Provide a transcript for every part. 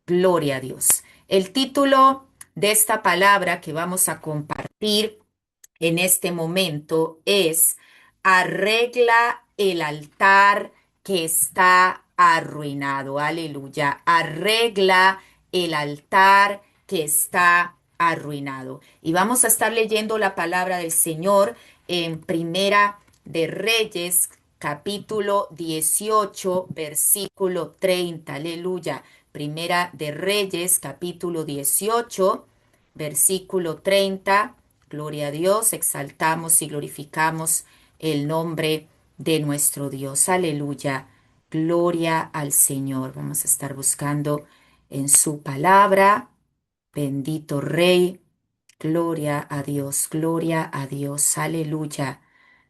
Gloria a Dios. El título de esta palabra que vamos a compartir en este momento es Arregla el altar que está arruinado. Aleluya. Arregla el altar que está arruinado. Y vamos a estar leyendo la palabra del Señor en Primera de Reyes, capítulo 18 versículo 30. Aleluya. Primera de Reyes, capítulo 18 versículo 30. Gloria a Dios, exaltamos y glorificamos el nombre de nuestro Dios. Aleluya. Gloria al Señor. Vamos a estar buscando en su palabra. Bendito Rey. Gloria a Dios, gloria a Dios. Aleluya.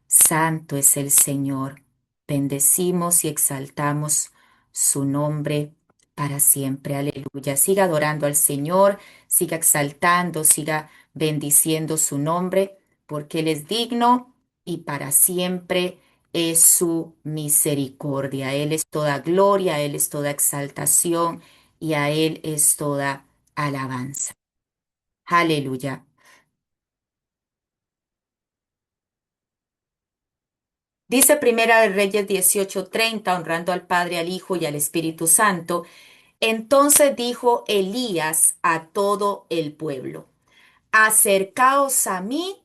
Santo es el Señor. Bendecimos y exaltamos su nombre para siempre. Aleluya. Siga adorando al Señor, siga exaltando, siga bendiciendo su nombre, porque Él es digno y para siempre es su misericordia. Él es toda gloria, Él es toda exaltación y a Él es toda alabanza. Aleluya. Dice Primera de Reyes 18:30, honrando al Padre, al Hijo y al Espíritu Santo. Entonces dijo Elías a todo el pueblo: Acercaos a mí.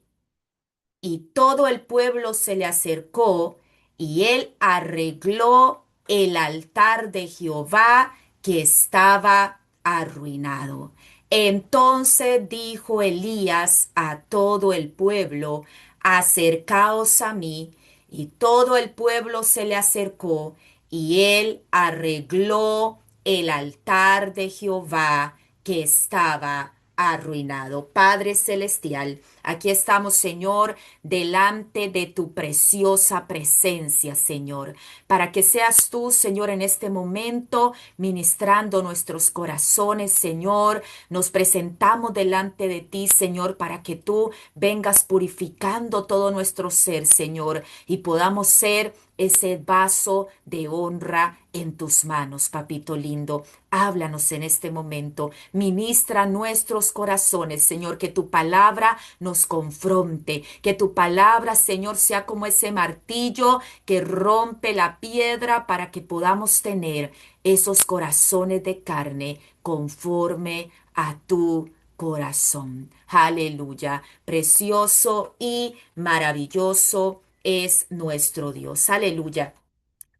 Y todo el pueblo se le acercó, y él arregló el altar de Jehová que estaba arruinado. Entonces dijo Elías a todo el pueblo: Acercaos a mí. Y todo el pueblo se le acercó, y él arregló el altar de Jehová que estaba arruinado. Padre celestial, aquí estamos, Señor, delante de tu preciosa presencia, Señor, para que seas tú, Señor, en este momento ministrando nuestros corazones, Señor. Nos presentamos delante de ti, Señor, para que tú vengas purificando todo nuestro ser, Señor, y podamos ser ese vaso de honra en tus manos, papito lindo. Háblanos en este momento, ministra nuestros corazones, Señor, que tu palabra nos confronte, que tu palabra, Señor, sea como ese martillo que rompe la piedra para que podamos tener esos corazones de carne conforme a tu corazón. Aleluya. Precioso y maravilloso es nuestro Dios. Aleluya.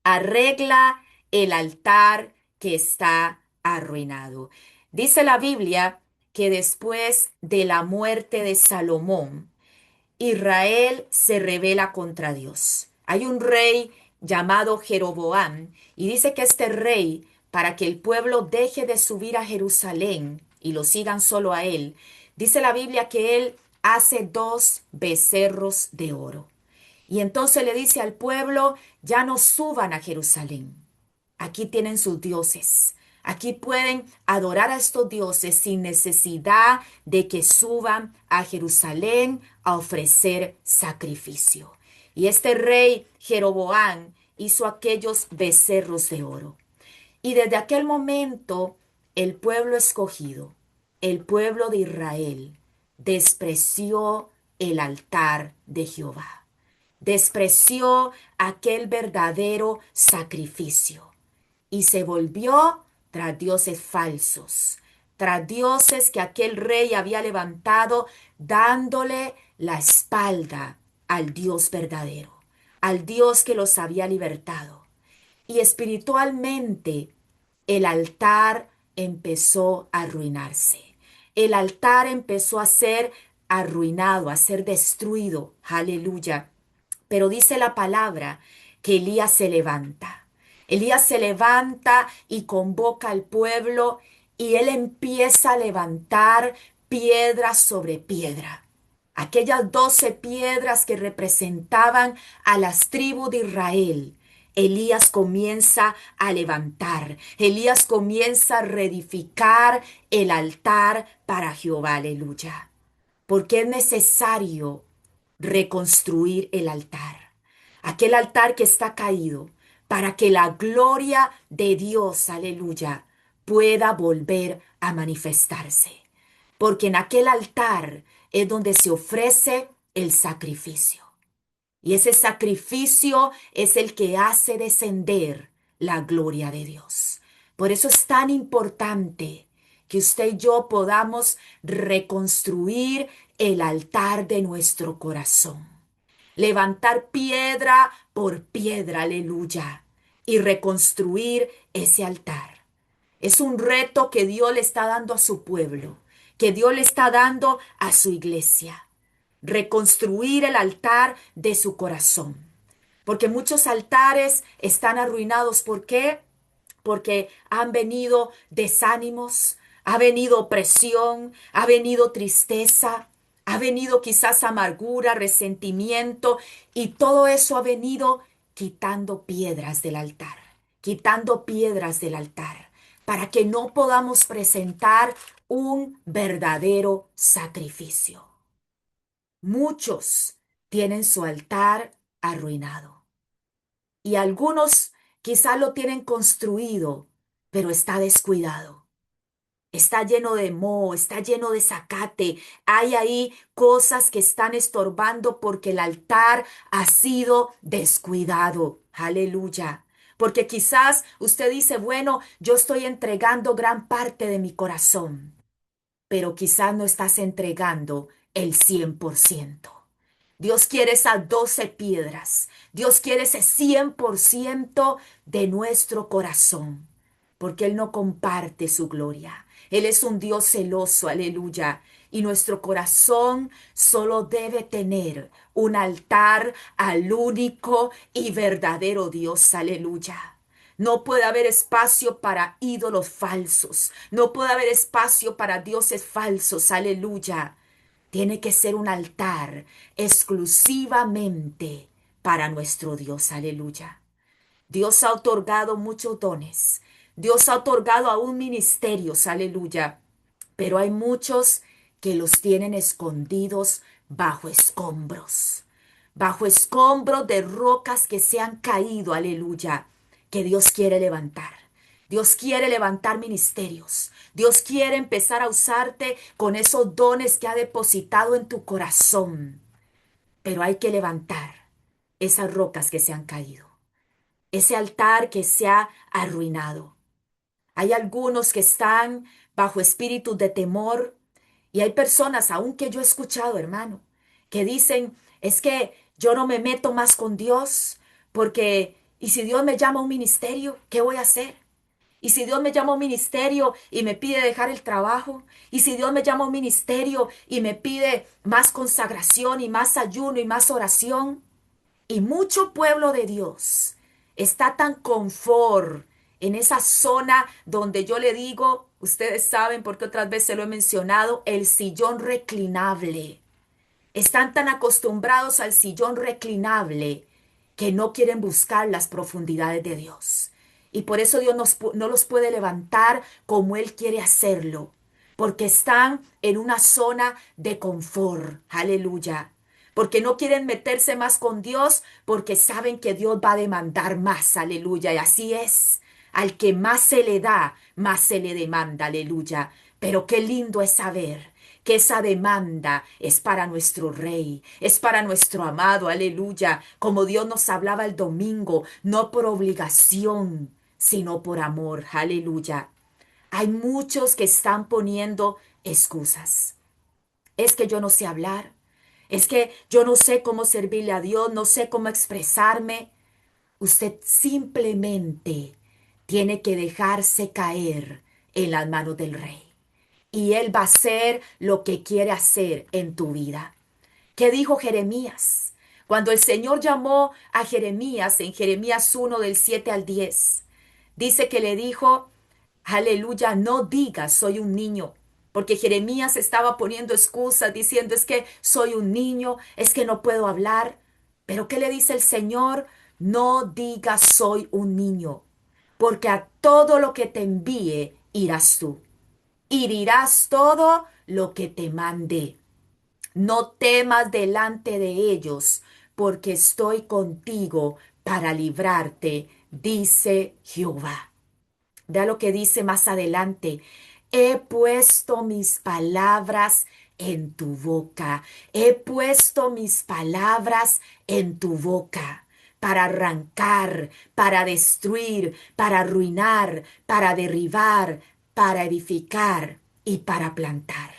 Arregla el altar que está arruinado. Dice la Biblia que después de la muerte de Salomón, Israel se rebela contra Dios. Hay un rey llamado Jeroboam y dice que este rey, para que el pueblo deje de subir a Jerusalén y lo sigan solo a él, dice la Biblia que él hace dos becerros de oro. Y entonces le dice al pueblo: ya no suban a Jerusalén. Aquí tienen sus dioses. Aquí pueden adorar a estos dioses sin necesidad de que suban a Jerusalén a ofrecer sacrificio. Y este rey Jeroboam hizo aquellos becerros de oro. Y desde aquel momento el pueblo escogido, el pueblo de Israel, despreció el altar de Jehová. Despreció aquel verdadero sacrificio y se volvió tras dioses falsos, tras dioses que aquel rey había levantado, dándole la espalda al Dios verdadero, al Dios que los había libertado. Y espiritualmente el altar empezó a arruinarse. El altar empezó a ser arruinado, a ser destruido. Aleluya. Pero dice la palabra que Elías se levanta. Elías se levanta y convoca al pueblo y él empieza a levantar piedra sobre piedra. Aquellas 12 piedras que representaban a las tribus de Israel. Elías comienza a levantar, Elías comienza a reedificar el altar para Jehová, aleluya. Porque es necesario reconstruir el altar, aquel altar que está caído, para que la gloria de Dios, aleluya, pueda volver a manifestarse. Porque en aquel altar es donde se ofrece el sacrificio. Y ese sacrificio es el que hace descender la gloria de Dios. Por eso es tan importante que usted y yo podamos reconstruir el altar de nuestro corazón. Levantar piedra por piedra, aleluya, y reconstruir ese altar. Es un reto que Dios le está dando a su pueblo, que Dios le está dando a su iglesia. Reconstruir el altar de su corazón. Porque muchos altares están arruinados. ¿Por qué? Porque han venido desánimos, ha venido opresión, ha venido tristeza, ha venido quizás amargura, resentimiento, y todo eso ha venido quitando piedras del altar, quitando piedras del altar, para que no podamos presentar un verdadero sacrificio. Muchos tienen su altar arruinado y algunos quizá lo tienen construido, pero está descuidado. Está lleno de moho, está lleno de zacate. Hay ahí cosas que están estorbando porque el altar ha sido descuidado. Aleluya. Porque quizás usted dice, bueno, yo estoy entregando gran parte de mi corazón, pero quizás no estás entregando el 100%. Dios quiere esas 12 piedras. Dios quiere ese 100% de nuestro corazón, porque Él no comparte su gloria. Él es un Dios celoso, aleluya. Y nuestro corazón solo debe tener un altar al único y verdadero Dios, aleluya. No puede haber espacio para ídolos falsos. No puede haber espacio para dioses falsos. Aleluya. Tiene que ser un altar exclusivamente para nuestro Dios. Aleluya. Dios ha otorgado muchos dones. Dios ha otorgado aún ministerios. Aleluya. Pero hay muchos que los tienen escondidos bajo escombros de rocas que se han caído, aleluya, que Dios quiere levantar. Dios quiere levantar ministerios. Dios quiere empezar a usarte con esos dones que ha depositado en tu corazón. Pero hay que levantar esas rocas que se han caído, ese altar que se ha arruinado. Hay algunos que están bajo espíritus de temor y hay personas, aún que yo he escuchado, hermano, que dicen, es que yo no me meto más con Dios porque, ¿y si Dios me llama a un ministerio, qué voy a hacer? ¿Y si Dios me llama a un ministerio y me pide dejar el trabajo? ¿Y si Dios me llama a un ministerio y me pide más consagración y más ayuno y más oración? Y mucho pueblo de Dios está tan confort en esa zona donde yo le digo, ustedes saben porque otras veces lo he mencionado, el sillón reclinable. Están tan acostumbrados al sillón reclinable que no quieren buscar las profundidades de Dios. Y por eso Dios no los puede levantar como Él quiere hacerlo, porque están en una zona de confort. Aleluya. Porque no quieren meterse más con Dios, porque saben que Dios va a demandar más. Aleluya. Y así es. Al que más se le da, más se le demanda. Aleluya. Pero qué lindo es saber que esa demanda es para nuestro Rey, es para nuestro amado, aleluya, como Dios nos hablaba el domingo, no por obligación, sino por amor, aleluya. Hay muchos que están poniendo excusas. Es que yo no sé hablar, es que yo no sé cómo servirle a Dios, no sé cómo expresarme. Usted simplemente tiene que dejarse caer en las manos del Rey y Él va a hacer lo que quiere hacer en tu vida. ¿Qué dijo Jeremías? Cuando el Señor llamó a Jeremías en Jeremías 1 del 7 al 10, dice que le dijo, aleluya, no digas soy un niño, porque Jeremías estaba poniendo excusas diciendo es que soy un niño, es que no puedo hablar. Pero ¿qué le dice el Señor? No digas soy un niño, porque a todo lo que te envíe irás tú y dirás todo lo que te mande. No temas delante de ellos, porque estoy contigo para librarte, dice Jehová. Vea lo que dice más adelante. He puesto mis palabras en tu boca. He puesto mis palabras en tu boca para arrancar, para destruir, para arruinar, para derribar, para edificar y para plantar.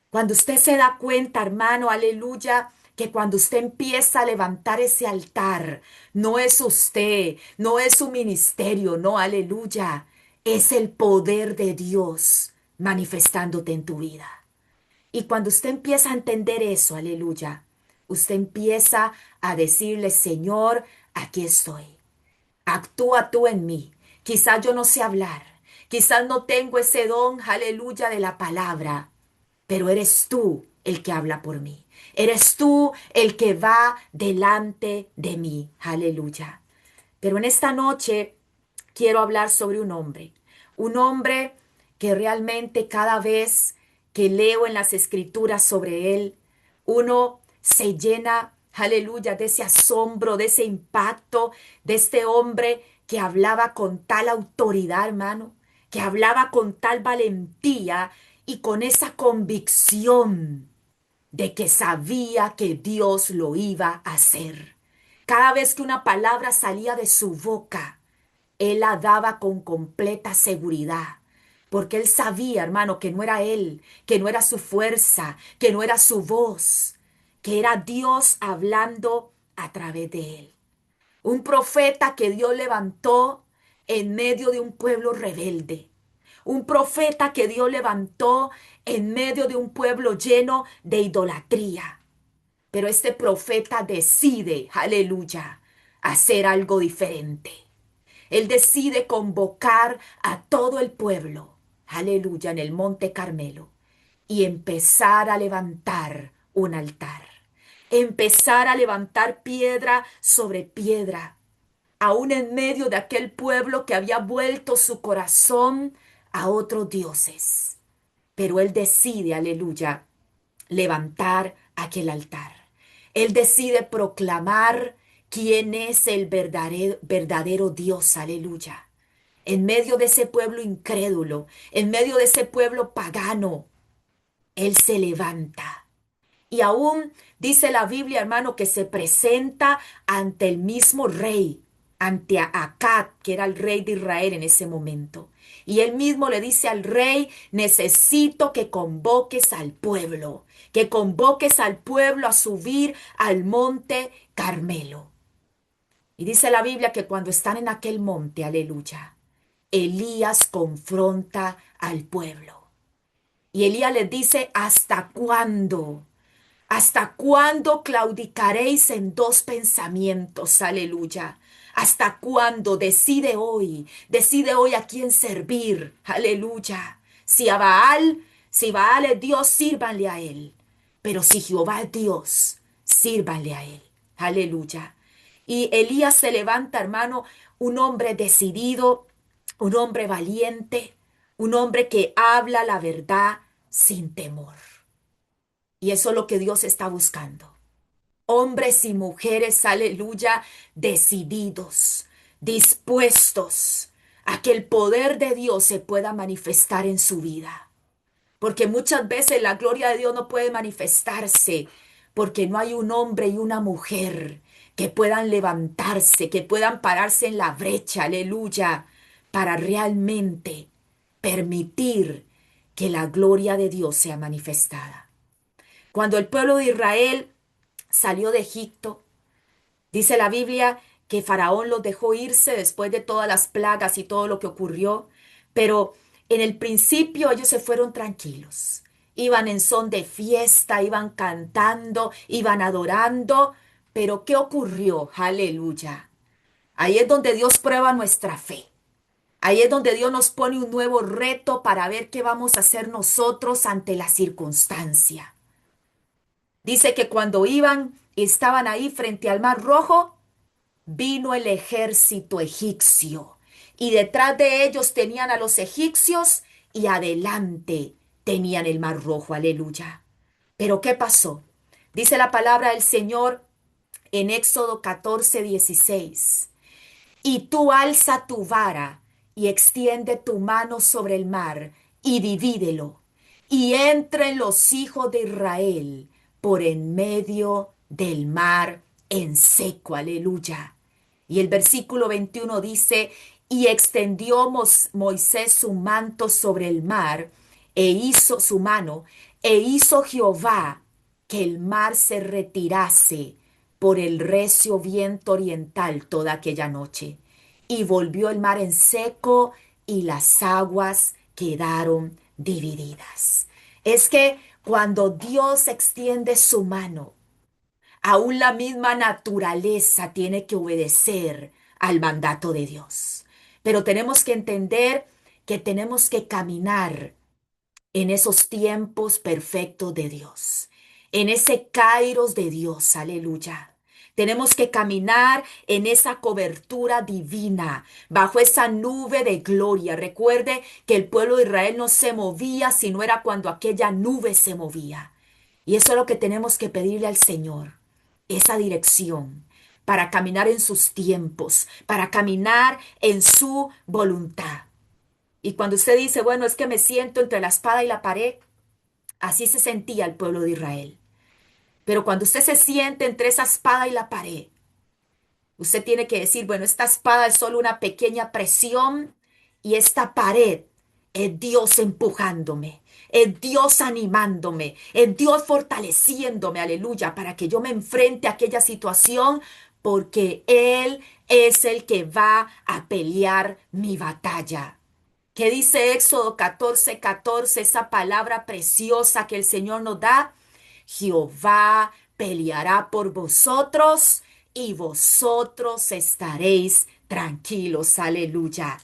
Cuando usted se da cuenta, hermano, aleluya, que cuando usted empieza a levantar ese altar, no es usted, no es su ministerio, no, aleluya, es el poder de Dios manifestándote en tu vida. Y cuando usted empieza a entender eso, aleluya, usted empieza a decirle, Señor, aquí estoy. Actúa tú en mí. Quizás yo no sé hablar, quizás no tengo ese don, aleluya, de la palabra, pero eres tú el que habla por mí. Eres tú el que va delante de mí. Aleluya. Pero en esta noche quiero hablar sobre un hombre que realmente cada vez que leo en las escrituras sobre él, uno se llena, aleluya, de ese asombro, de ese impacto, de este hombre que hablaba con tal autoridad, hermano, que hablaba con tal valentía y con esa convicción de que sabía que Dios lo iba a hacer. Cada vez que una palabra salía de su boca, él la daba con completa seguridad, porque él sabía, hermano, que no era él, que no era su fuerza, que no era su voz, que era Dios hablando a través de él. Un profeta que Dios levantó en medio de un pueblo rebelde. Un profeta que Dios levantó en medio de un pueblo lleno de idolatría. Pero este profeta decide, aleluya, hacer algo diferente. Él decide convocar a todo el pueblo, aleluya, en el Monte Carmelo y empezar a levantar un altar. Empezar a levantar piedra sobre piedra, aún en medio de aquel pueblo que había vuelto su corazón a otros dioses. Pero él decide, aleluya, levantar aquel altar. Él decide proclamar quién es el verdadero Dios, aleluya. En medio de ese pueblo incrédulo, en medio de ese pueblo pagano, él se levanta. Y aún dice la Biblia, hermano, que se presenta ante el mismo rey, ante Acab, que era el rey de Israel en ese momento. Y él mismo le dice al rey, necesito que convoques al pueblo, que convoques al pueblo a subir al monte Carmelo. Y dice la Biblia que cuando están en aquel monte, aleluya, Elías confronta al pueblo. Y Elías les dice, ¿hasta cuándo? ¿Hasta cuándo claudicaréis en dos pensamientos? Aleluya. ¿Hasta cuándo? Decide hoy a quién servir. Aleluya. Si Baal es Dios, sírvanle a él. Pero si Jehová es Dios, sírvanle a él. Aleluya. Y Elías se levanta, hermano, un hombre decidido, un hombre valiente, un hombre que habla la verdad sin temor. Y eso es lo que Dios está buscando. Hombres y mujeres, aleluya, decididos, dispuestos a que el poder de Dios se pueda manifestar en su vida. Porque muchas veces la gloria de Dios no puede manifestarse porque no hay un hombre y una mujer que puedan levantarse, que puedan pararse en la brecha, aleluya, para realmente permitir que la gloria de Dios sea manifestada. Cuando el pueblo de Israel salió de Egipto, dice la Biblia que Faraón los dejó irse después de todas las plagas y todo lo que ocurrió, pero en el principio ellos se fueron tranquilos. Iban en son de fiesta, iban cantando, iban adorando, pero ¿qué ocurrió? Aleluya. Ahí es donde Dios prueba nuestra fe. Ahí es donde Dios nos pone un nuevo reto para ver qué vamos a hacer nosotros ante la circunstancia. Dice que cuando estaban ahí frente al Mar Rojo, vino el ejército egipcio y detrás de ellos tenían a los egipcios y adelante tenían el Mar Rojo, aleluya. Pero ¿qué pasó? Dice la palabra del Señor en Éxodo 14:16. Y tú alza tu vara y extiende tu mano sobre el mar y divídelo, y entren los hijos de Israel por en medio del mar en seco. Aleluya. Y el versículo 21 dice, y extendió Moisés su manto sobre el mar, e hizo su mano, e hizo Jehová que el mar se retirase por el recio viento oriental toda aquella noche. Y volvió el mar en seco y las aguas quedaron divididas. Es que cuando Dios extiende su mano, aún la misma naturaleza tiene que obedecer al mandato de Dios. Pero tenemos que entender que tenemos que caminar en esos tiempos perfectos de Dios, en ese kairos de Dios, aleluya. Tenemos que caminar en esa cobertura divina, bajo esa nube de gloria. Recuerde que el pueblo de Israel no se movía si no era cuando aquella nube se movía. Y eso es lo que tenemos que pedirle al Señor, esa dirección para caminar en sus tiempos, para caminar en su voluntad. Y cuando usted dice, bueno, es que me siento entre la espada y la pared, así se sentía el pueblo de Israel. Pero cuando usted se siente entre esa espada y la pared, usted tiene que decir, bueno, esta espada es solo una pequeña presión y esta pared es Dios empujándome, es Dios animándome, es Dios fortaleciéndome, aleluya, para que yo me enfrente a aquella situación porque Él es el que va a pelear mi batalla. ¿Qué dice Éxodo 14:14? Esa palabra preciosa que el Señor nos da. Jehová peleará por vosotros y vosotros estaréis tranquilos. Aleluya.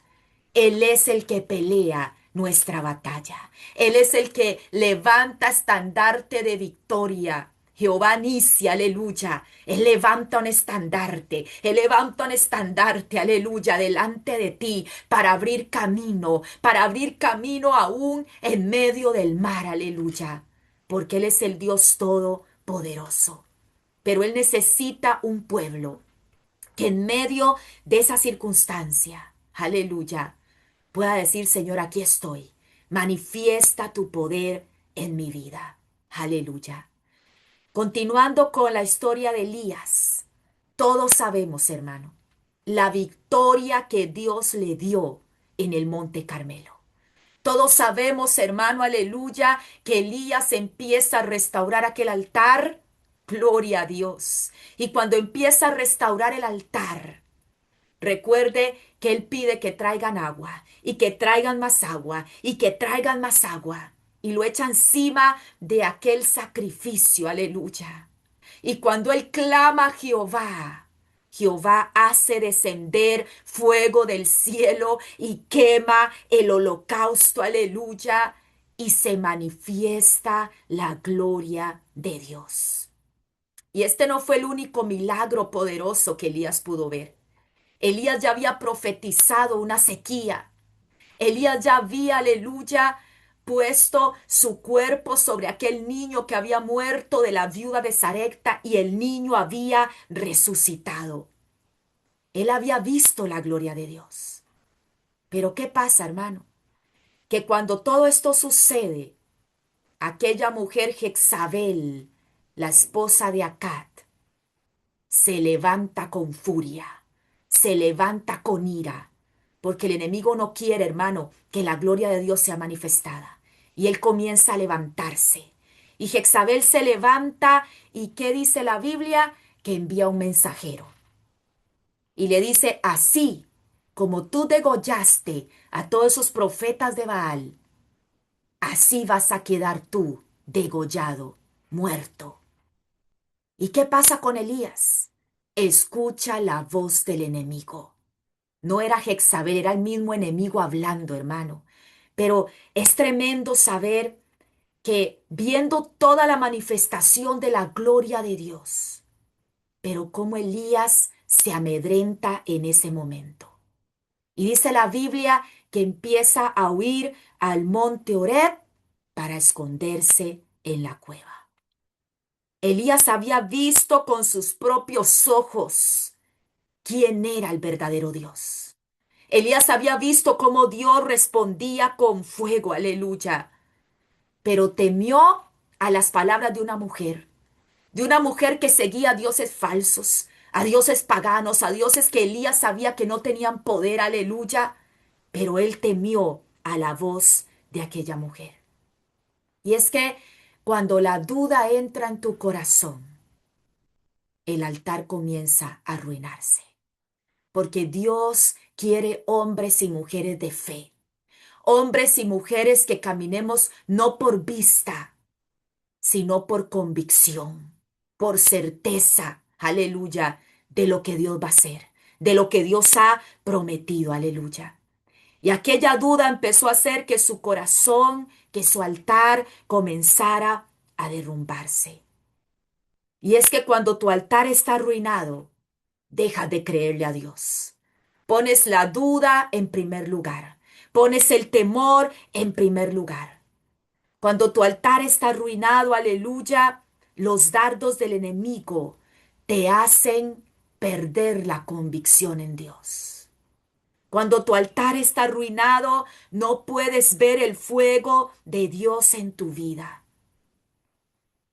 Él es el que pelea nuestra batalla. Él es el que levanta estandarte de victoria. Jehová Nisi, aleluya. Él levanta un estandarte. Él levanta un estandarte, aleluya, delante de ti para abrir camino aún en medio del mar, aleluya. Porque Él es el Dios todopoderoso. Pero Él necesita un pueblo que en medio de esa circunstancia, aleluya, pueda decir, Señor, aquí estoy. Manifiesta tu poder en mi vida. Aleluya. Continuando con la historia de Elías, todos sabemos, hermano, la victoria que Dios le dio en el Monte Carmelo. Todos sabemos, hermano, aleluya, que Elías empieza a restaurar aquel altar. Gloria a Dios. Y cuando empieza a restaurar el altar, recuerde que Él pide que traigan agua y que traigan más agua y que traigan más agua. Y lo echa encima de aquel sacrificio, aleluya. Y cuando Él clama a Jehová, Jehová hace descender fuego del cielo y quema el holocausto, aleluya. Y se manifiesta la gloria de Dios. Y este no fue el único milagro poderoso que Elías pudo ver. Elías ya había profetizado una sequía. Elías ya había, aleluya, puesto su cuerpo sobre aquel niño que había muerto de la viuda de Sarepta y el niño había resucitado. Él había visto la gloria de Dios. Pero ¿qué pasa, hermano? Que cuando todo esto sucede, aquella mujer Jezabel, la esposa de Acab, se levanta con furia, se levanta con ira, porque el enemigo no quiere, hermano, que la gloria de Dios sea manifestada. Y él comienza a levantarse. Y Jezabel se levanta y ¿qué dice la Biblia? Que envía un mensajero. Y le dice, así como tú degollaste a todos esos profetas de Baal, así vas a quedar tú degollado, muerto. ¿Y qué pasa con Elías? Escucha la voz del enemigo. No era Jezabel, era el mismo enemigo hablando, hermano. Pero es tremendo saber que viendo toda la manifestación de la gloria de Dios, pero cómo Elías se amedrenta en ese momento. Y dice la Biblia que empieza a huir al monte Horeb para esconderse en la cueva. Elías había visto con sus propios ojos quién era el verdadero Dios. Elías había visto cómo Dios respondía con fuego, aleluya. Pero temió a las palabras de una mujer que seguía a dioses falsos, a dioses paganos, a dioses que Elías sabía que no tenían poder, aleluya. Pero él temió a la voz de aquella mujer. Y es que cuando la duda entra en tu corazón, el altar comienza a arruinarse. Porque Dios quiere hombres y mujeres de fe. Hombres y mujeres que caminemos no por vista, sino por convicción, por certeza, aleluya, de lo que Dios va a hacer, de lo que Dios ha prometido, aleluya. Y aquella duda empezó a hacer que su corazón, que su altar comenzara a derrumbarse. Y es que cuando tu altar está arruinado, dejas de creerle a Dios. Pones la duda en primer lugar. Pones el temor en primer lugar. Cuando tu altar está arruinado, aleluya, los dardos del enemigo te hacen perder la convicción en Dios. Cuando tu altar está arruinado, no puedes ver el fuego de Dios en tu vida.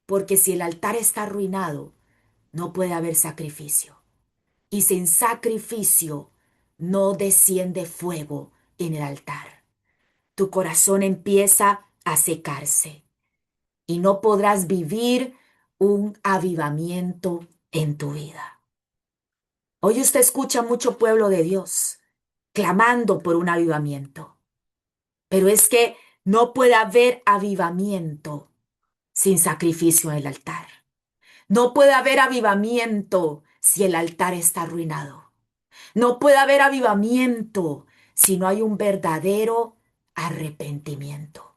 Porque si el altar está arruinado, no puede haber sacrificio. Y sin sacrificio no desciende fuego en el altar. Tu corazón empieza a secarse y no podrás vivir un avivamiento en tu vida. Hoy usted escucha mucho pueblo de Dios clamando por un avivamiento, pero es que no puede haber avivamiento sin sacrificio en el altar. No puede haber avivamiento si el altar está arruinado. No puede haber avivamiento si no hay un verdadero arrepentimiento.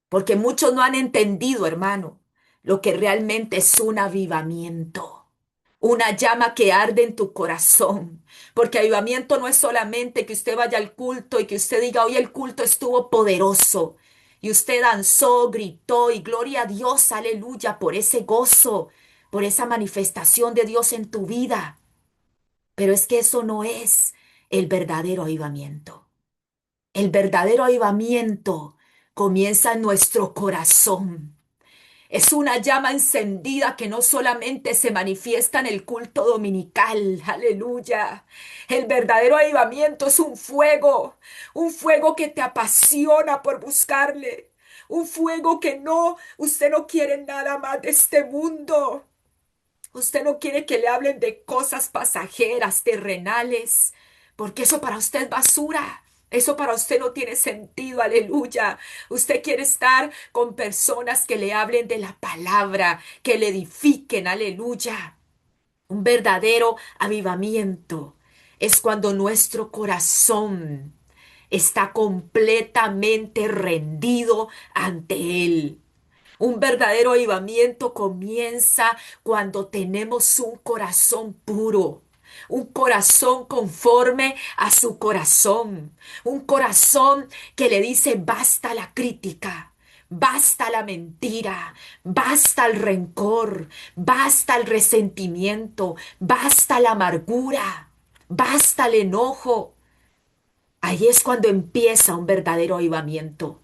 Porque muchos no han entendido, hermano, lo que realmente es un avivamiento. Una llama que arde en tu corazón. Porque avivamiento no es solamente que usted vaya al culto y que usted diga, hoy el culto estuvo poderoso. Y usted danzó, gritó y gloria a Dios, aleluya, por ese gozo, por esa manifestación de Dios en tu vida. Pero es que eso no es el verdadero avivamiento. El verdadero avivamiento comienza en nuestro corazón. Es una llama encendida que no solamente se manifiesta en el culto dominical, aleluya. El verdadero avivamiento es un fuego que te apasiona por buscarle, un fuego que no, usted no quiere nada más de este mundo. Usted no quiere que le hablen de cosas pasajeras, terrenales, porque eso para usted es basura. Eso para usted no tiene sentido, aleluya. Usted quiere estar con personas que le hablen de la palabra, que le edifiquen, aleluya. Un verdadero avivamiento es cuando nuestro corazón está completamente rendido ante Él. Un verdadero avivamiento comienza cuando tenemos un corazón puro, un corazón conforme a su corazón, un corazón que le dice basta la crítica. Basta la mentira, basta el rencor, basta el resentimiento, basta la amargura, basta el enojo. Ahí es cuando empieza un verdadero avivamiento.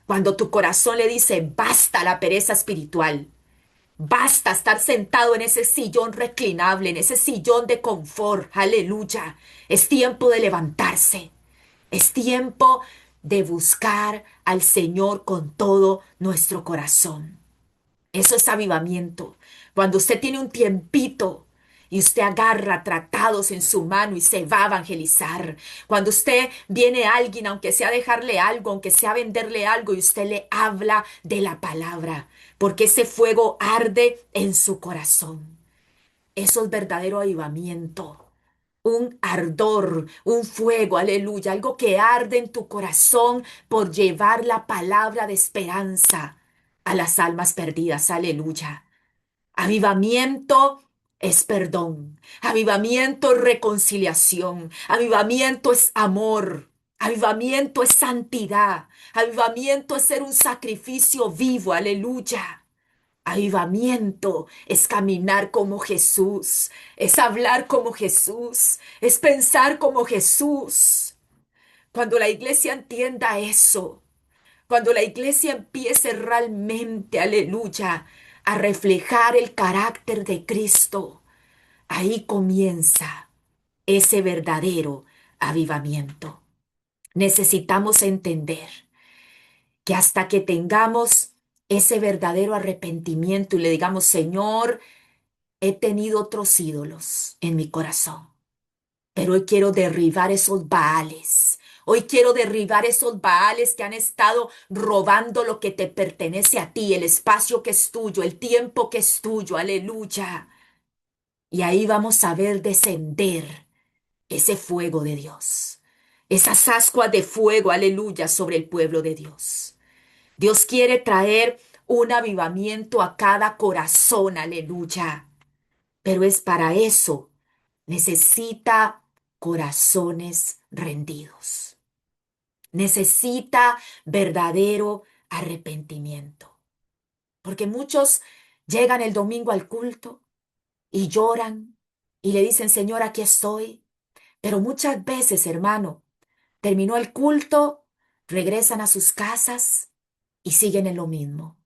Cuando tu corazón le dice, basta la pereza espiritual, basta estar sentado en ese sillón reclinable, en ese sillón de confort, aleluya. Es tiempo de levantarse, es tiempo de buscar al Señor con todo nuestro corazón. Eso es avivamiento. Cuando usted tiene un tiempito y usted agarra tratados en su mano y se va a evangelizar. Cuando usted viene a alguien, aunque sea dejarle algo, aunque sea venderle algo, y usted le habla de la palabra, porque ese fuego arde en su corazón. Eso es verdadero avivamiento. Un ardor, un fuego, aleluya, algo que arde en tu corazón por llevar la palabra de esperanza a las almas perdidas, aleluya. Avivamiento es perdón, avivamiento es reconciliación, avivamiento es amor, avivamiento es santidad, avivamiento es ser un sacrificio vivo, aleluya. Avivamiento es caminar como Jesús, es hablar como Jesús, es pensar como Jesús. Cuando la iglesia entienda eso, cuando la iglesia empiece realmente, aleluya, a reflejar el carácter de Cristo, ahí comienza ese verdadero avivamiento. Necesitamos entender que hasta que tengamos ese verdadero arrepentimiento y le digamos, Señor, he tenido otros ídolos en mi corazón, pero hoy quiero derribar esos baales. Hoy quiero derribar esos baales que han estado robando lo que te pertenece a ti, el espacio que es tuyo, el tiempo que es tuyo. Aleluya. Y ahí vamos a ver descender ese fuego de Dios, esas ascuas de fuego, aleluya, sobre el pueblo de Dios. Dios quiere traer un avivamiento a cada corazón, aleluya. Pero es para eso, necesita corazones rendidos. Necesita verdadero arrepentimiento. Porque muchos llegan el domingo al culto y lloran y le dicen, Señor, aquí estoy. Pero muchas veces, hermano, terminó el culto, regresan a sus casas y siguen en lo mismo.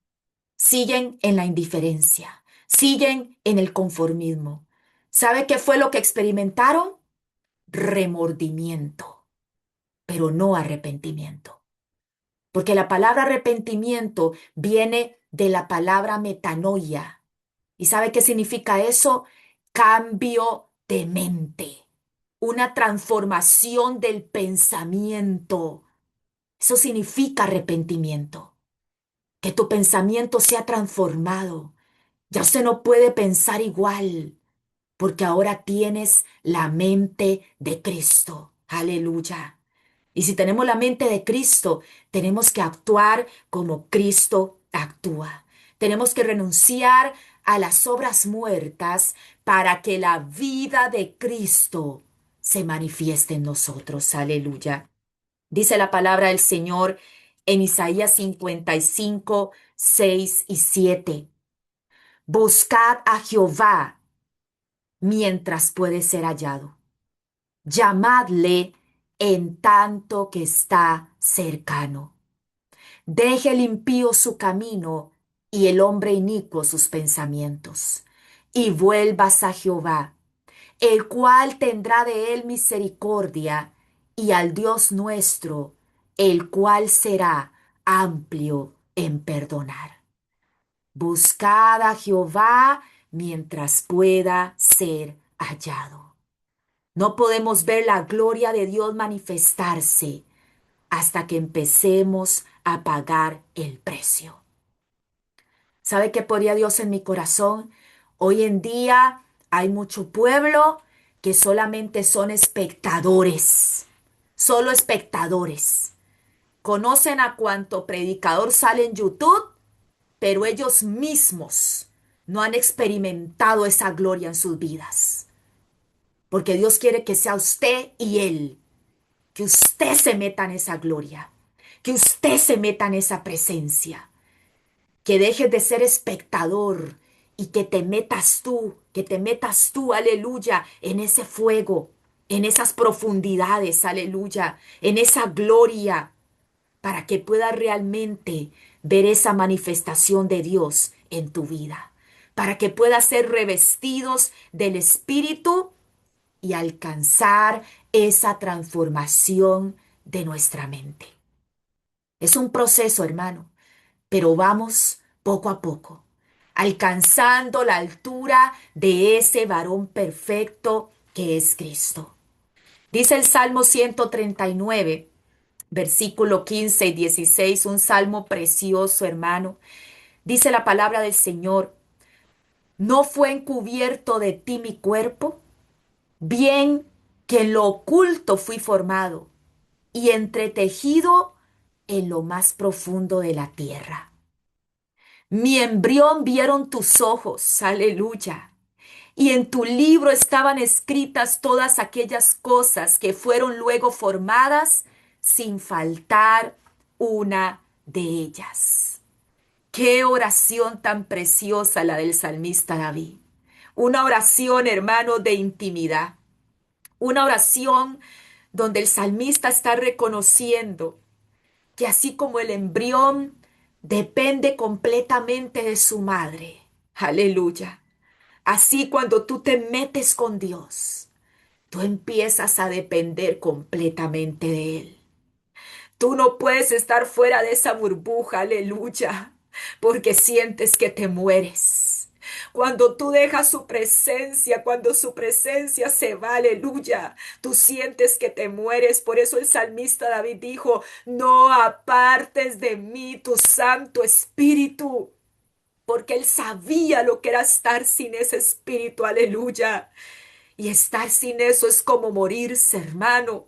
Siguen en la indiferencia, siguen en el conformismo. ¿Sabe qué fue lo que experimentaron? Remordimiento, pero no arrepentimiento. Porque la palabra arrepentimiento viene de la palabra metanoia. ¿Y sabe qué significa eso? Cambio de mente, una transformación del pensamiento. Eso significa arrepentimiento, que tu pensamiento sea transformado. Ya usted no puede pensar igual, porque ahora tienes la mente de Cristo. Aleluya. Y si tenemos la mente de Cristo, tenemos que actuar como Cristo actúa. Tenemos que renunciar a las obras muertas para que la vida de Cristo se manifieste en nosotros. Aleluya. Dice la palabra del Señor en Isaías 55, 6 y 7. Buscad a Jehová mientras puede ser hallado. Llamadle en tanto que está cercano. Deje el impío su camino y el hombre inicuo sus pensamientos, y vuelvas a Jehová, el cual tendrá de él misericordia, y al Dios nuestro, el cual será amplio en perdonar. Buscad a Jehová mientras pueda ser hallado. No podemos ver la gloria de Dios manifestarse hasta que empecemos a pagar el precio. ¿Sabe qué ponía Dios en mi corazón? Hoy en día hay mucho pueblo que solamente son espectadores, solo espectadores. Conocen a cuánto predicador sale en YouTube, pero ellos mismos no han experimentado esa gloria en sus vidas. Porque Dios quiere que sea usted y Él, que usted se meta en esa gloria, que usted se meta en esa presencia, que dejes de ser espectador y que te metas tú, aleluya, en ese fuego, en esas profundidades, aleluya, en esa gloria, para que puedas realmente ver esa manifestación de Dios en tu vida, para que puedas ser revestidos del Espíritu y alcanzar esa transformación de nuestra mente. Es un proceso, hermano, pero vamos poco a poco, alcanzando la altura de ese varón perfecto que es Cristo. Dice el Salmo 139, versículo 15 y 16, un salmo precioso, hermano. Dice la palabra del Señor: ¿no fue encubierto de ti mi cuerpo? Bien que en lo oculto fui formado y entretejido en lo más profundo de la tierra. Mi embrión vieron tus ojos, aleluya. Y en tu libro estaban escritas todas aquellas cosas que fueron luego formadas sin faltar una de ellas. Qué oración tan preciosa la del salmista David. Una oración, hermano, de intimidad. Una oración donde el salmista está reconociendo que así como el embrión depende completamente de su madre, aleluya, así cuando tú te metes con Dios, tú empiezas a depender completamente de Él. Tú no puedes estar fuera de esa burbuja, aleluya, porque sientes que te mueres. Cuando tú dejas su presencia, cuando su presencia se va, aleluya, tú sientes que te mueres. Por eso el salmista David dijo, no apartes de mí tu Santo Espíritu, porque él sabía lo que era estar sin ese Espíritu, aleluya. Y estar sin eso es como morirse, hermano.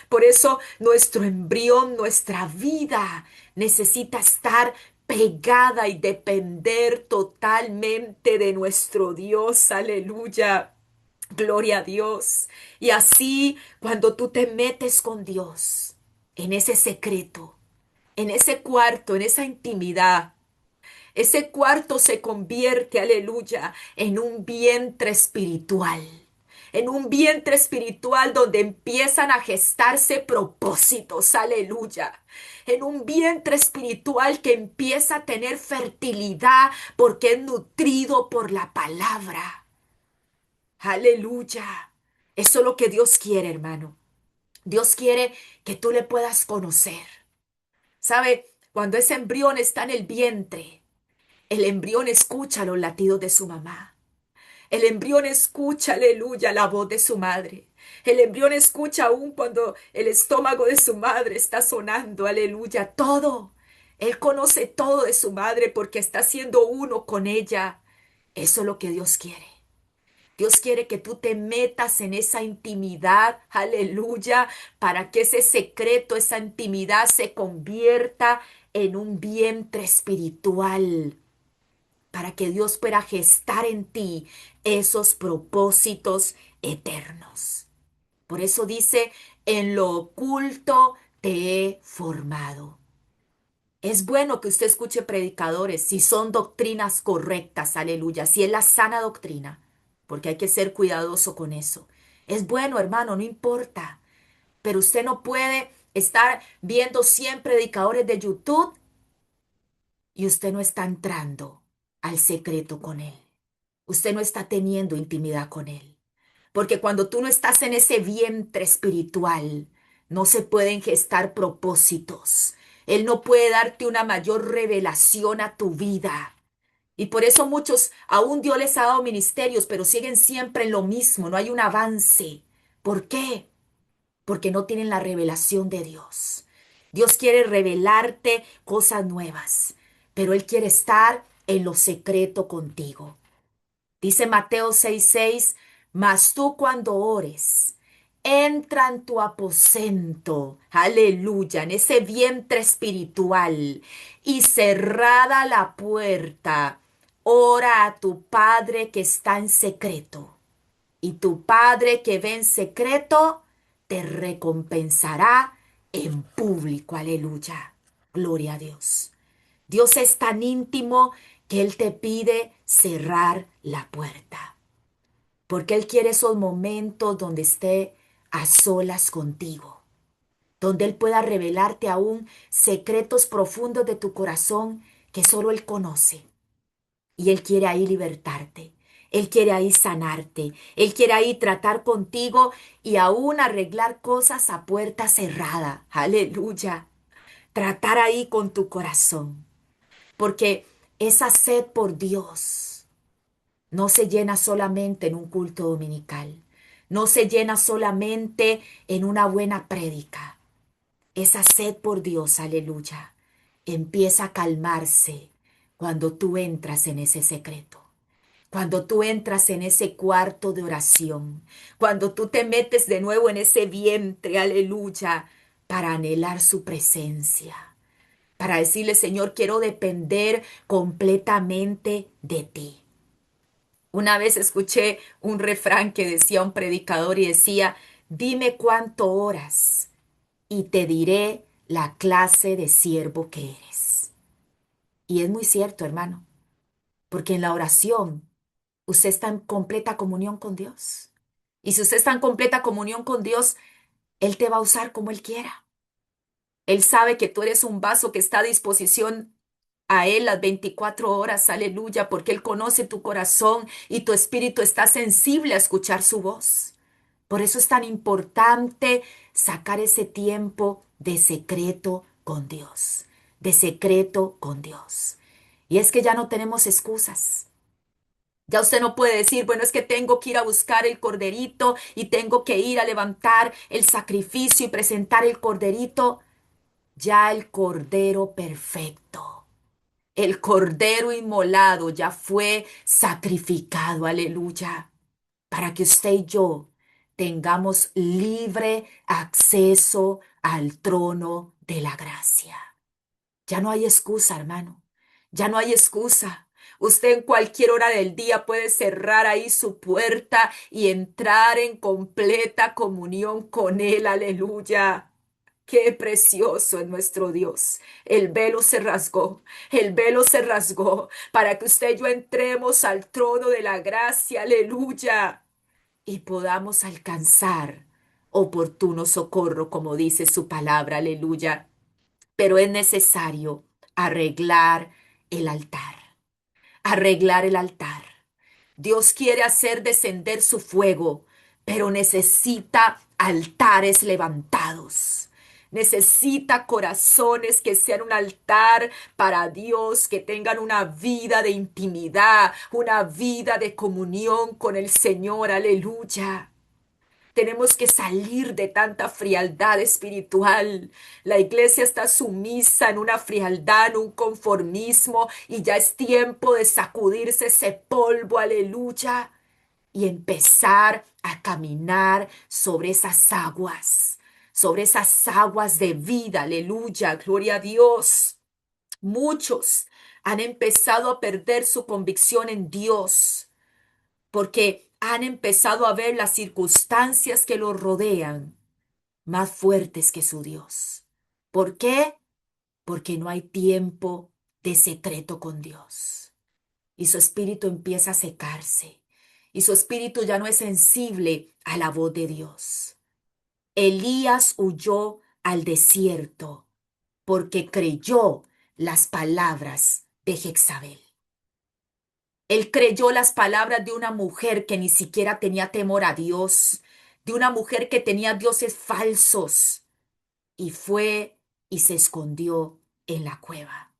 Por eso nuestro embrión, nuestra vida necesita estar pegada y depender totalmente de nuestro Dios. Aleluya. Gloria a Dios. Y así, cuando tú te metes con Dios, en ese secreto, en ese cuarto, en esa intimidad, ese cuarto se convierte, aleluya, en un vientre espiritual. En un vientre espiritual donde empiezan a gestarse propósitos, aleluya. En un vientre espiritual que empieza a tener fertilidad porque es nutrido por la palabra. Aleluya. Eso es lo que Dios quiere, hermano. Dios quiere que tú le puedas conocer. ¿Sabe? Cuando ese embrión está en el vientre, el embrión escucha los latidos de su mamá. El embrión escucha, aleluya, la voz de su madre. El embrión escucha aún cuando el estómago de su madre está sonando, aleluya, todo. Él conoce todo de su madre porque está siendo uno con ella. Eso es lo que Dios quiere. Dios quiere que tú te metas en esa intimidad, aleluya, para que ese secreto, esa intimidad se convierta en un vientre espiritual para que Dios pueda gestar en ti esos propósitos eternos. Por eso dice, en lo oculto te he formado. Es bueno que usted escuche predicadores si son doctrinas correctas, aleluya, si es la sana doctrina, porque hay que ser cuidadoso con eso. Es bueno, hermano, no importa, pero usted no puede estar viendo 100 predicadores de YouTube y usted no está entrando al secreto con él. Usted no está teniendo intimidad con él. Porque cuando tú no estás en ese vientre espiritual, no se pueden gestar propósitos. Él no puede darte una mayor revelación a tu vida. Y por eso muchos, aún Dios les ha dado ministerios, pero siguen siempre en lo mismo, no hay un avance. ¿Por qué? Porque no tienen la revelación de Dios. Dios quiere revelarte cosas nuevas, pero Él quiere estar en lo secreto contigo. Dice Mateo 6:6, mas tú cuando ores, entra en tu aposento, aleluya, en ese vientre espiritual y cerrada la puerta, ora a tu Padre que está en secreto. Y tu Padre que ve en secreto, te recompensará en público, aleluya. Gloria a Dios. Dios es tan íntimo que Él te pide cerrar la puerta, porque Él quiere esos momentos donde esté a solas contigo, donde Él pueda revelarte aún secretos profundos de tu corazón que solo Él conoce. Y Él quiere ahí libertarte, Él quiere ahí sanarte, Él quiere ahí tratar contigo y aún arreglar cosas a puerta cerrada. Aleluya. Tratar ahí con tu corazón. Porque esa sed por Dios no se llena solamente en un culto dominical, no se llena solamente en una buena prédica. Esa sed por Dios, aleluya, empieza a calmarse cuando tú entras en ese secreto. Cuando tú entras en ese cuarto de oración, cuando tú te metes de nuevo en ese vientre, aleluya, para anhelar su presencia, para decirle, Señor, quiero depender completamente de ti. Una vez escuché un refrán que decía un predicador y decía, dime cuánto oras y te diré la clase de siervo que eres. Y es muy cierto, hermano, porque en la oración usted está en completa comunión con Dios. Y si usted está en completa comunión con Dios, Él te va a usar como Él quiera. Él sabe que tú eres un vaso que está a disposición a Él las 24 horas, aleluya, porque Él conoce tu corazón y tu espíritu está sensible a escuchar su voz. Por eso es tan importante sacar ese tiempo de secreto con Dios, de secreto con Dios. Y es que ya no tenemos excusas. Ya usted no puede decir, bueno, es que tengo que ir a buscar el corderito y tengo que ir a levantar el sacrificio y presentar el corderito. Ya el cordero perfecto, el cordero inmolado ya fue sacrificado, aleluya, para que usted y yo tengamos libre acceso al trono de la gracia. Ya no hay excusa, hermano. Ya no hay excusa. Usted en cualquier hora del día puede cerrar ahí su puerta y entrar en completa comunión con Él. Aleluya. Qué precioso es nuestro Dios. El velo se rasgó, el velo se rasgó para que usted y yo entremos al trono de la gracia. Aleluya. Y podamos alcanzar oportuno socorro, como dice su palabra. Aleluya. Pero es necesario arreglar el altar, arreglar el altar. Dios quiere hacer descender su fuego, pero necesita altares levantados. Necesita corazones que sean un altar para Dios, que tengan una vida de intimidad, una vida de comunión con el Señor. Aleluya. Tenemos que salir de tanta frialdad espiritual. La iglesia está sumisa en una frialdad, en un conformismo, y ya es tiempo de sacudirse ese polvo, aleluya, y empezar a caminar sobre esas aguas de vida, aleluya, gloria a Dios. Muchos han empezado a perder su convicción en Dios porque han empezado a ver las circunstancias que los rodean más fuertes que su Dios. ¿Por qué? Porque no hay tiempo de secreto con Dios. Y su espíritu empieza a secarse. Y su espíritu ya no es sensible a la voz de Dios. Elías huyó al desierto porque creyó las palabras de Jezabel. Él creyó las palabras de una mujer que ni siquiera tenía temor a Dios, de una mujer que tenía dioses falsos, y fue y se escondió en la cueva.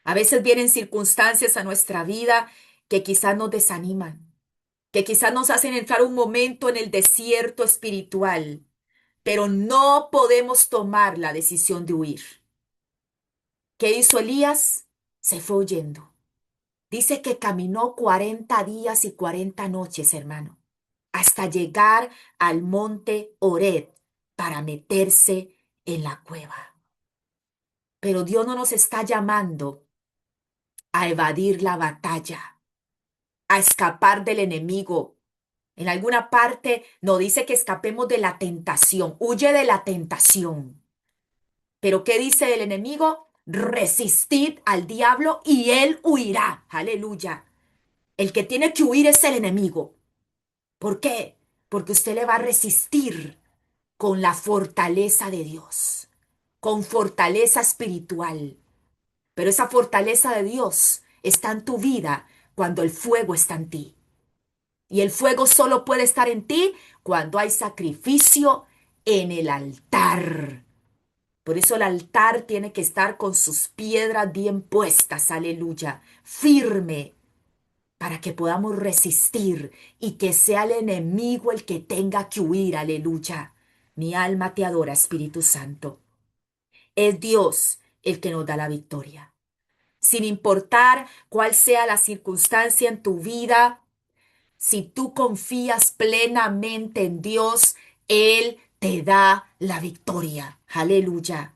A veces vienen circunstancias a nuestra vida que quizás nos desaniman, que quizás nos hacen entrar un momento en el desierto espiritual, pero no podemos tomar la decisión de huir. ¿Qué hizo Elías? Se fue huyendo. Dice que caminó 40 días y 40 noches, hermano, hasta llegar al monte Horeb para meterse en la cueva. Pero Dios no nos está llamando a evadir la batalla, a escapar del enemigo. En alguna parte nos dice que escapemos de la tentación, huye de la tentación. Pero ¿qué dice el enemigo? Resistid al diablo y él huirá. Aleluya. El que tiene que huir es el enemigo. ¿Por qué? Porque usted le va a resistir con la fortaleza de Dios, con fortaleza espiritual. Pero esa fortaleza de Dios está en tu vida cuando el fuego está en ti. Y el fuego solo puede estar en ti cuando hay sacrificio en el altar. Por eso el altar tiene que estar con sus piedras bien puestas, aleluya, firme, para que podamos resistir y que sea el enemigo el que tenga que huir, aleluya. Mi alma te adora, Espíritu Santo. Es Dios el que nos da la victoria. Sin importar cuál sea la circunstancia en tu vida, si tú confías plenamente en Dios, Él te da la victoria. Aleluya.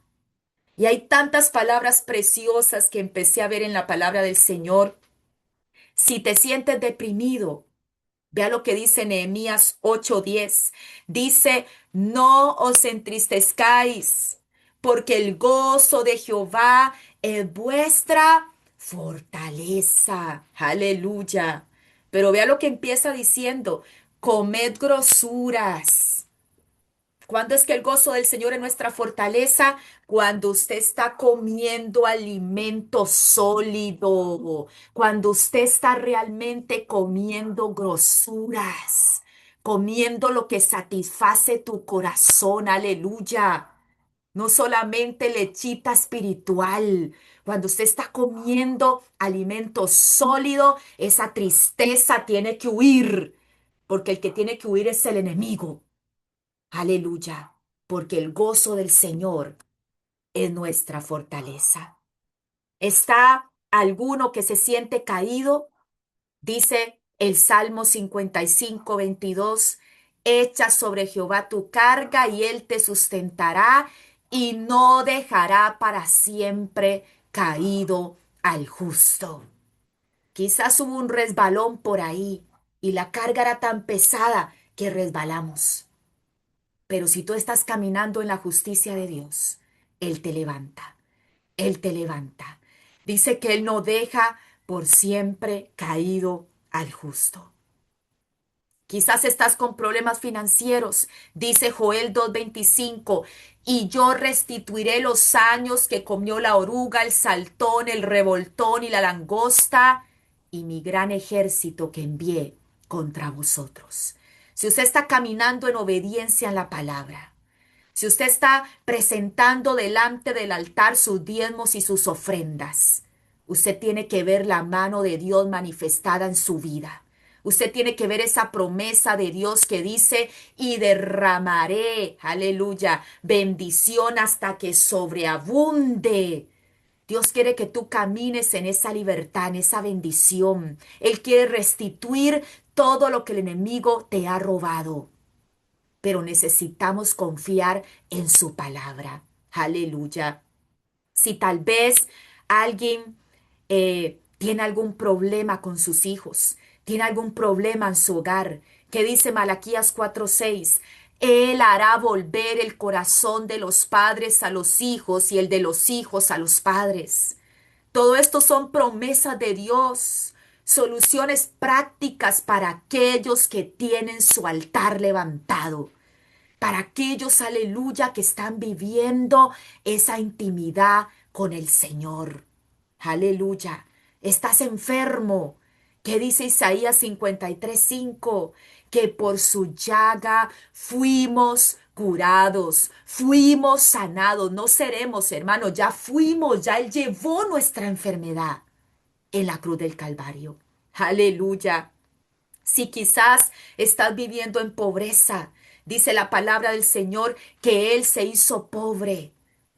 Y hay tantas palabras preciosas que empecé a ver en la palabra del Señor. Si te sientes deprimido, vea lo que dice Nehemías 8:10. Dice, no os entristezcáis, porque el gozo de Jehová es vuestra fortaleza. Aleluya. Pero vea lo que empieza diciendo, comed grosuras. ¿Cuándo es que el gozo del Señor es nuestra fortaleza? Cuando usted está comiendo alimento sólido, cuando usted está realmente comiendo grosuras, comiendo lo que satisface tu corazón, aleluya. No solamente lechita espiritual. Cuando usted está comiendo alimento sólido, esa tristeza tiene que huir, porque el que tiene que huir es el enemigo. Aleluya, porque el gozo del Señor es nuestra fortaleza. ¿Está alguno que se siente caído? Dice el Salmo 55:22, echa sobre Jehová tu carga y él te sustentará y no dejará para siempre caído al justo. Quizás hubo un resbalón por ahí y la carga era tan pesada que resbalamos. Pero si tú estás caminando en la justicia de Dios, Él te levanta, Él te levanta. Dice que Él no deja por siempre caído al justo. Quizás estás con problemas financieros, dice Joel 2:25, y yo restituiré los años que comió la oruga, el saltón, el revoltón y la langosta, y mi gran ejército que envié contra vosotros. Si usted está caminando en obediencia en la palabra, si usted está presentando delante del altar sus diezmos y sus ofrendas, usted tiene que ver la mano de Dios manifestada en su vida. Usted tiene que ver esa promesa de Dios que dice, y derramaré, aleluya, bendición hasta que sobreabunde. Dios quiere que tú camines en esa libertad, en esa bendición. Él quiere restituir todo lo que el enemigo te ha robado, pero necesitamos confiar en su palabra. Aleluya. Si tal vez alguien tiene algún problema con sus hijos, tiene algún problema en su hogar, que dice Malaquías 4:6, Él hará volver el corazón de los padres a los hijos y el de los hijos a los padres. Todo esto son promesas de Dios, soluciones prácticas para aquellos que tienen su altar levantado, para aquellos, aleluya, que están viviendo esa intimidad con el Señor. Aleluya. Estás enfermo. ¿Qué dice Isaías 53:5? Que por su llaga fuimos curados, fuimos sanados. No seremos, hermanos, ya fuimos, ya Él llevó nuestra enfermedad en la cruz del Calvario. Aleluya. Si quizás estás viviendo en pobreza, dice la palabra del Señor que Él se hizo pobre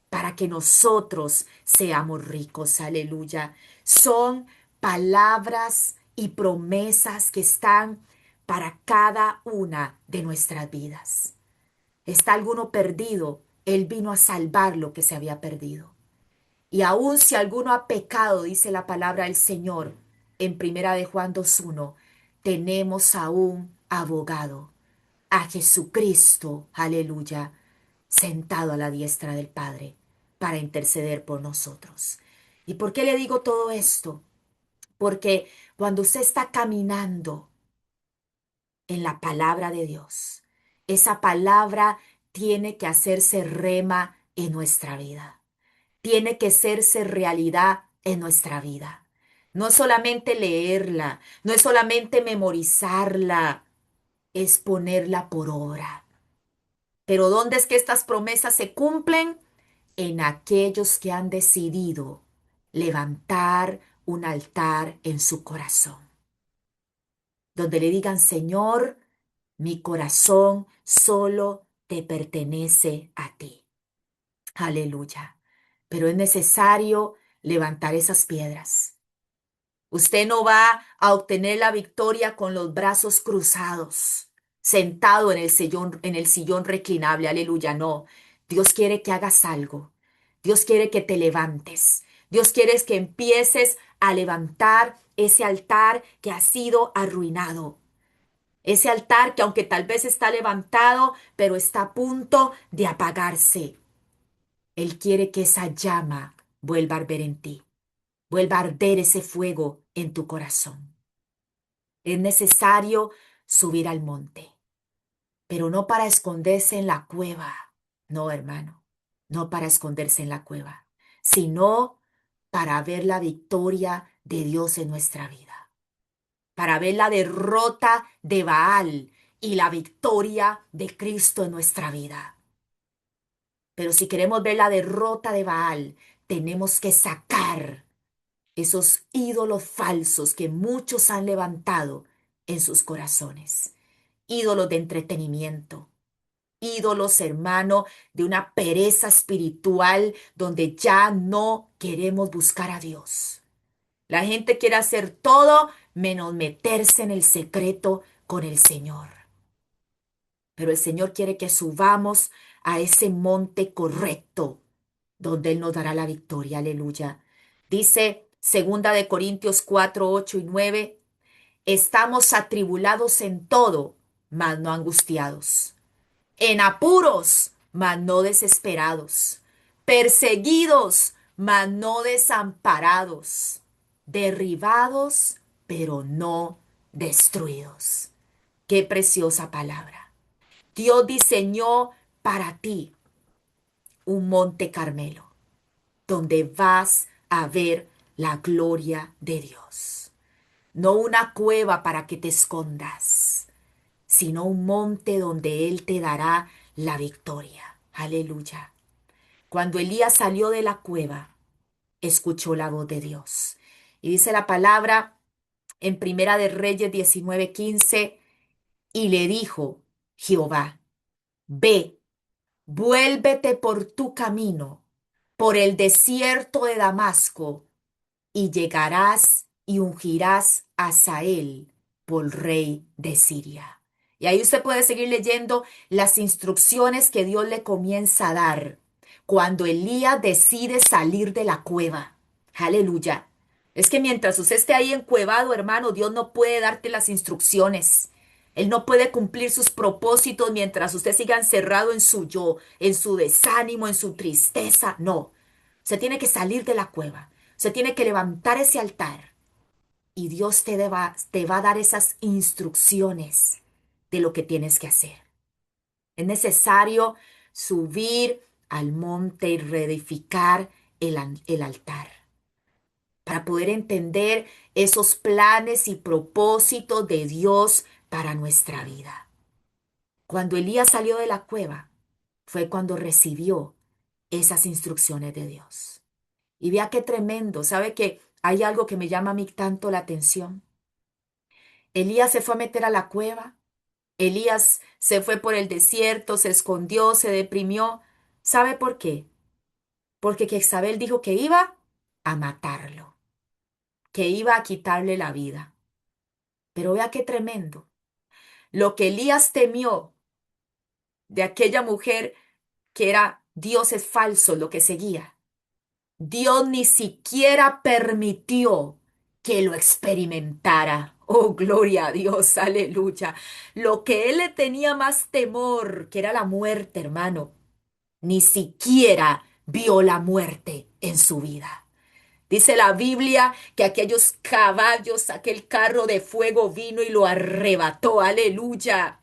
para que nosotros seamos ricos. Aleluya. Son palabras y promesas que están para cada una de nuestras vidas. ¿Está alguno perdido? Él vino a salvar lo que se había perdido. Y aun si alguno ha pecado, dice la palabra del Señor en Primera de Juan 2:1, tenemos aún abogado, a Jesucristo, aleluya, sentado a la diestra del Padre para interceder por nosotros. ¿Y por qué le digo todo esto? Porque cuando usted está caminando en la palabra de Dios, esa palabra tiene que hacerse rema en nuestra vida, tiene que hacerse realidad en nuestra vida. No solamente leerla, no es solamente memorizarla, es ponerla por obra. Pero ¿dónde es que estas promesas se cumplen? En aquellos que han decidido levantar un altar en su corazón, donde le digan, Señor, mi corazón solo te pertenece a ti. Aleluya. Pero es necesario levantar esas piedras. Usted no va a obtener la victoria con los brazos cruzados, sentado en el sillón reclinable. Aleluya, no. Dios quiere que hagas algo. Dios quiere que te levantes. Dios quiere que empieces a levantar ese altar que ha sido arruinado. Ese altar que aunque tal vez está levantado, pero está a punto de apagarse. Él quiere que esa llama vuelva a arder en ti, vuelva a arder ese fuego en tu corazón. Es necesario subir al monte, pero no para esconderse en la cueva. No, hermano, no para esconderse en la cueva, sino para ver la victoria de Dios en nuestra vida, para ver la derrota de Baal y la victoria de Cristo en nuestra vida. Pero si queremos ver la derrota de Baal, tenemos que sacar esos ídolos falsos que muchos han levantado en sus corazones. Ídolos de entretenimiento, ídolos, hermano, de una pereza espiritual donde ya no queremos buscar a Dios. La gente quiere hacer todo menos meterse en el secreto con el Señor. Pero el Señor quiere que subamos a ese monte correcto donde Él nos dará la victoria. Aleluya. Dice Segunda de Corintios 4, 8 y 9, estamos atribulados en todo, mas no angustiados, en apuros, mas no desesperados, perseguidos, mas no desamparados, derribados, pero no destruidos. Qué preciosa palabra. Dios diseñó para ti un monte Carmelo, donde vas a ver la gloria de Dios. No una cueva para que te escondas, sino un monte donde Él te dará la victoria. Aleluya. Cuando Elías salió de la cueva, escuchó la voz de Dios. Y dice la palabra en Primera de Reyes 19:15, y le dijo Jehová, ve, vuélvete por tu camino, por el desierto de Damasco, y llegarás y ungirás a Hazael por rey de Siria. Y ahí usted puede seguir leyendo las instrucciones que Dios le comienza a dar cuando Elías decide salir de la cueva. Aleluya. Es que mientras usted esté ahí encuevado, hermano, Dios no puede darte las instrucciones. Él no puede cumplir sus propósitos mientras usted siga encerrado en su yo, en su desánimo, en su tristeza. No. Se tiene que salir de la cueva. Se tiene que levantar ese altar y Dios te va a dar esas instrucciones de lo que tienes que hacer. Es necesario subir al monte y reedificar el altar para poder entender esos planes y propósitos de Dios para nuestra vida. Cuando Elías salió de la cueva, fue cuando recibió esas instrucciones de Dios. Y vea qué tremendo. ¿Sabe que hay algo que me llama a mí tanto la atención? Elías se fue a meter a la cueva. Elías se fue por el desierto, se escondió, se deprimió. ¿Sabe por qué? Porque Jezabel dijo que iba a matarlo, que iba a quitarle la vida. Pero vea qué tremendo. Lo que Elías temió de aquella mujer que era dioses falsos, lo que seguía. Dios ni siquiera permitió que lo experimentara. Oh, gloria a Dios, aleluya. Lo que él le tenía más temor, que era la muerte, hermano, ni siquiera vio la muerte en su vida. Dice la Biblia que aquellos caballos, aquel carro de fuego vino y lo arrebató, aleluya.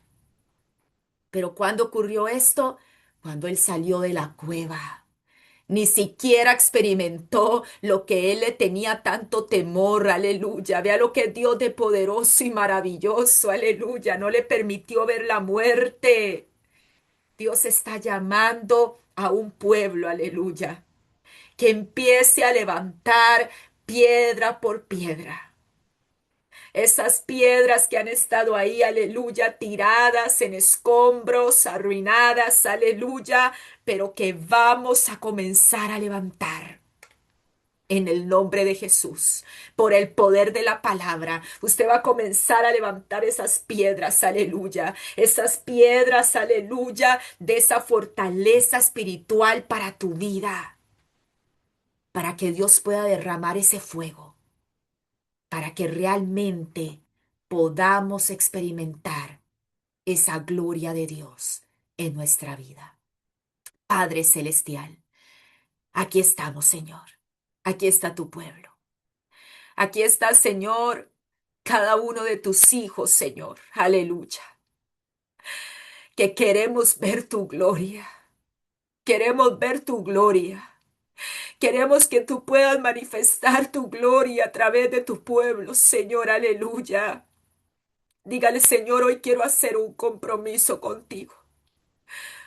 Pero ¿cuándo ocurrió esto? Cuando él salió de la cueva. Ni siquiera experimentó lo que él le tenía tanto temor, aleluya. Vea lo que es Dios de poderoso y maravilloso, aleluya. No le permitió ver la muerte. Dios está llamando a un pueblo, aleluya, que empiece a levantar piedra por piedra. Esas piedras que han estado ahí, aleluya, tiradas en escombros, arruinadas, aleluya, pero que vamos a comenzar a levantar. En el nombre de Jesús, por el poder de la palabra, usted va a comenzar a levantar esas piedras, aleluya, esas piedras, aleluya, de esa fortaleza espiritual para tu vida, para que Dios pueda derramar ese fuego, para que realmente podamos experimentar esa gloria de Dios en nuestra vida. Padre Celestial, aquí estamos, Señor, aquí está tu pueblo. Aquí está, Señor, cada uno de tus hijos, Señor. Aleluya. que queremos ver tu gloria. Queremos ver tu gloria. Queremos que tú puedas manifestar tu gloria a través de tu pueblo, Señor, aleluya. Dígale, Señor, hoy quiero hacer un compromiso contigo.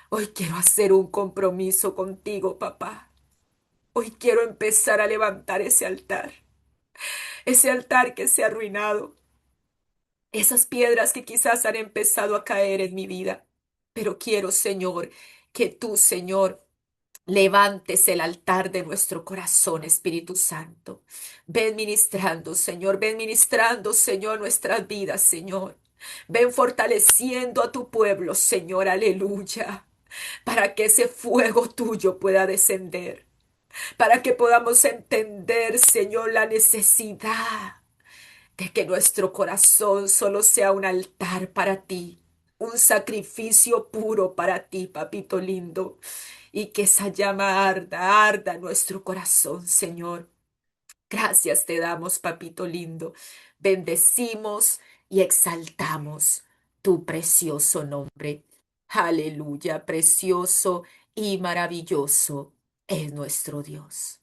Hoy quiero hacer un compromiso contigo, papá. Hoy quiero empezar a levantar ese altar que se ha arruinado, esas piedras que quizás han empezado a caer en mi vida. Pero quiero, Señor, que tú, Señor, levantes el altar de nuestro corazón, Espíritu Santo. Ven ministrando, Señor, nuestras vidas, Señor. Ven fortaleciendo a tu pueblo, Señor, aleluya, para que ese fuego tuyo pueda descender, para que podamos entender, Señor, la necesidad de que nuestro corazón solo sea un altar para ti, un sacrificio puro para ti, papito lindo, y que esa llama arda, arda en nuestro corazón, Señor. Gracias te damos, papito lindo. Bendecimos y exaltamos tu precioso nombre. Aleluya, precioso y maravilloso es nuestro Dios.